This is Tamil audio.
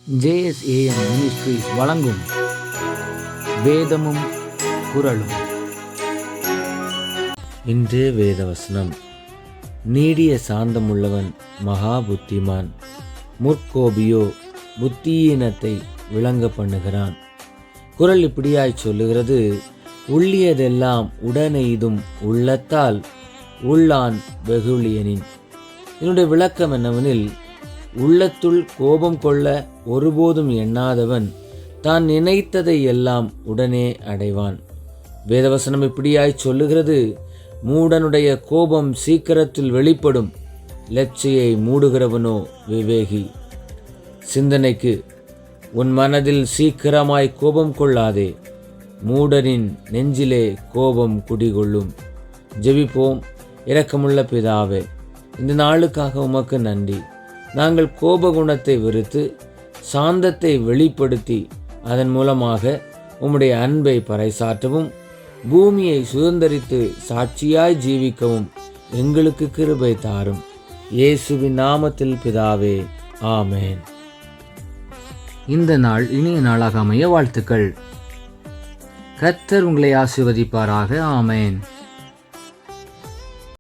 JSAM மினிஸ்ட்ரீஸ் வழங்கும் வேதமும் குறளும். இன்றைய வேதவசனம்: நீடிய சாந்தமுள்ளவன் மகா புத்திமான், முற்கோபியோ புத்தியீனத்தை விளங்க பண்ணுகிறான். குறள் இப்படியாய் சொல்லுகிறது: உள்ளியதெல்லாம் உடனெய்தும் உள்ளத்தால் உள்ளான் வெகுளியனின். இதனுடைய விளக்கம் என்னவெனில், உள்ளத்துள் கோபம் கொள்ள ஒருபோதும் எண்ணாதவன் தான் நினைத்ததை எல்லாம் உடனே அடைவான். வேதவசனம் இப்படியாய் சொல்லுகிறது: மூடனுடைய கோபம் சீக்கிரத்தில் வெளிப்படும், லட்சையை மூடுகிறவனோ விவேகி. சிந்தனைக்கு: உன் மனதில் சீக்கிரமாய் கோபம் கொள்ளாதே, மூடனின் நெஞ்சிலே கோபம் குடிகொள்ளும். ஜெபிப்போம். இரக்கமுள்ள பிதாவே, இந்த நாளுக்காக உமக்கு நன்றி. நாங்கள் கோபகுணத்தை வெறுத்து சாந்தத்தை வெளிப்படுத்தி அதன் மூலமாக உம்முடைய அன்பை பறைசாற்றவும், பூமியை சுதந்தரித்து சாட்சியாய் ஜீவிக்கவும் எங்களுக்கு கிருபை தாரும். இயேசுவின் நாமத்தில் பிதாவே, ஆமேன். இந்த நாள் இனிய நாளாக அமைய வாழ்த்துக்கள். கர்த்தர் உங்களை ஆசீர்வதிப்பாராக. ஆமேன்.